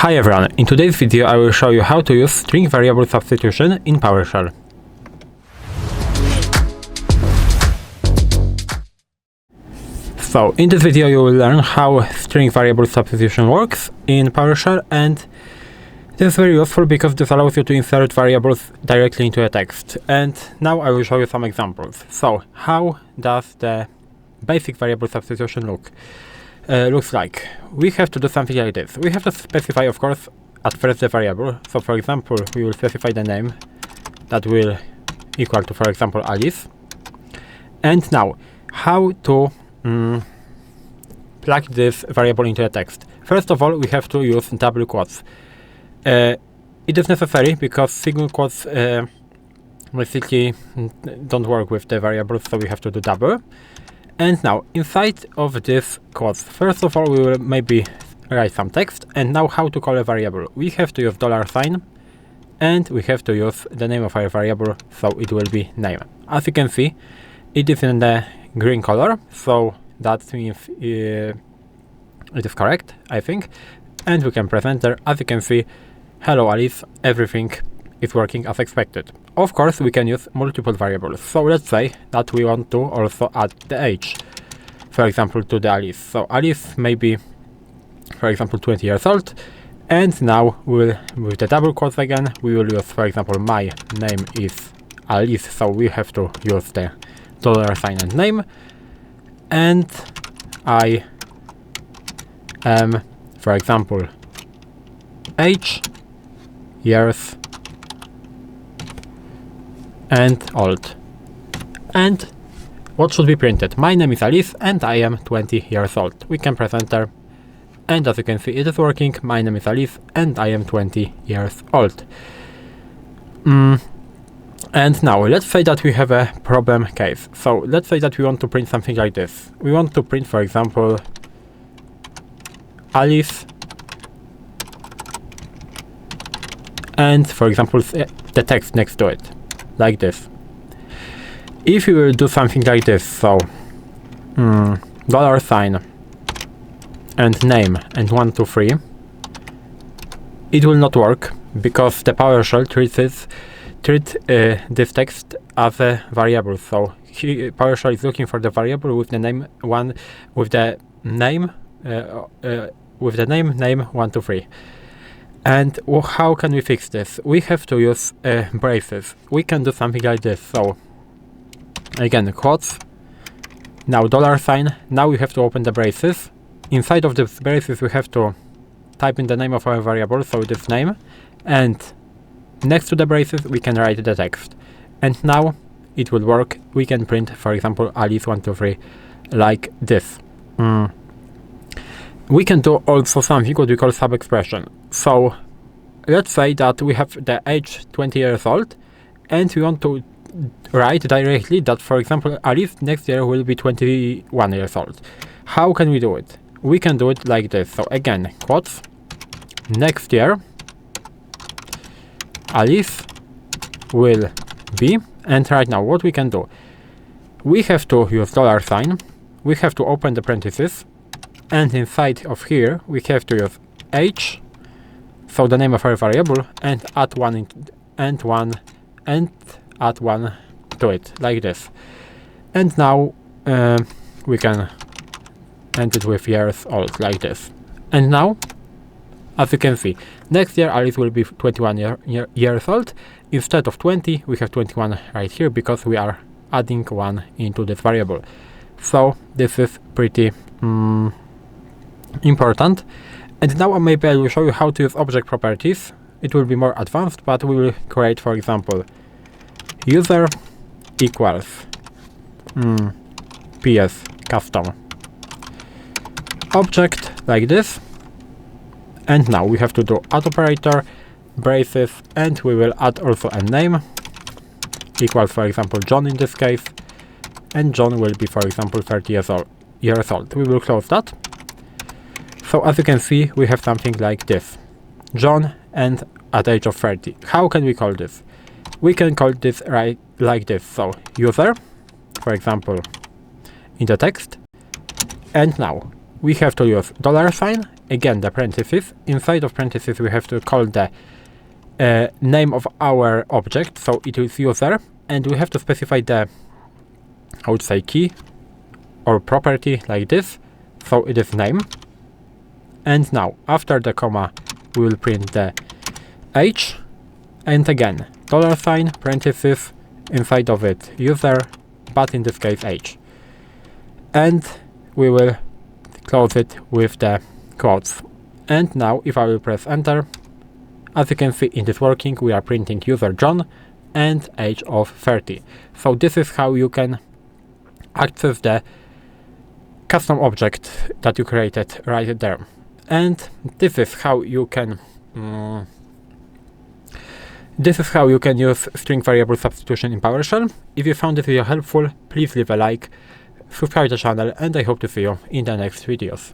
Hi everyone, in today's video I will show you how to use string variable substitution in PowerShell. So in this video you will learn how string variable substitution works in PowerShell, and this is very useful because this allows you to insert variables directly into a text. And now I will show you some examples. So how does the basic variable substitution looks like? We have to do something like this. We have to specify, of course, at first the variable. So for example, we will specify the name that will equal to, for example, Alice. And now, how to plug this variable into a text? First of all, we have to use double quotes. It is necessary because single quotes basically don't work with the variables, so we have to do double. And now, inside of this quotes, first of all, we will maybe write some text. And now, how to call a variable? We have to use $, and we have to use the name of our variable, so it will be name. As you can see, it is in the green color, so that means it is correct, I think. And we can press enter. As you can see, hello Alice, everything is working as expected. Of course, we can use multiple variables. So let's say that we want to also add the age, for example, to the Alice. So Alice may be, for example, 20 years old. And now with the double quotes again, we will use, for example, my name is Alice. So we have to use the $sign and name. And I am, for example, age, years, and old. And what should be printed? My name is Alice and I am 20 years old. We can press enter, and as you can see, it is working. My name is Alice and I am 20 years old. And now let's say that we have a problem case. So let's say that we want to print something like this. We want to print, for example, Alice, and for example the text next to it, like this. If you will do something like this, so $sign and name and 1, 2, 3, it will not work because the PowerShell treats this text as a variable. So PowerShell is looking for the variable with the name name 1, 2, 3. And how can we fix this? We have to use braces. We can do something like this. So again, quotes, now $sign. Now we have to open the braces. Inside of the braces we have to type in the name of our variable, so this name, and next to the braces we can write the text. And now it will work. We can print, for example, Alice 1, 2, 3 like this. We can do also something what we call sub-expression. So let's say that we have the age 20 years old and we want to write directly that, for example, Alice next year will be 21 years old. How can we do it? We can do it like this. So again, quotes, next year Alice will be, and right now what we can do? We have to use $sign, we have to open the parentheses, and inside of here we have to use age, so the name of our variable, and add one to it, like this. And now we can end it with years old, like this. And now, as you can see, next year Alice will be 21 years old. Instead of 20, we have 21 right here because we are adding 1 into this variable. So this is pretty important. And now maybe I will show you how to use object properties. It will be more advanced, but we will create, for example, user equals PSCustomObject, like this. And now we have to do add operator, braces, and we will add also a name equals, for example, John in this case, and John will be, for example, 30 years old. We will close that. So as you can see, we have something like this, John and at age of 30. How can we call this? We can call this right like this. So user, for example, in the text, and now we have to use $sign again the parentheses. Inside of parentheses we have to call the name of our object, so it is user, and we have to specify the, I would say, key or property like this, so it is name. And now after the comma we will print the age, and again $sign parentheses, inside of it user, but in this case age, and we will close it with the quotes. And now if I will press enter, as you can see it is working. We are printing user John and age of 30. So this is how you can access the custom object that you created right there. And this is how you can use string variable substitution in PowerShell. If you found this video helpful, please leave a like, subscribe to the channel, and I hope to see you in the next videos.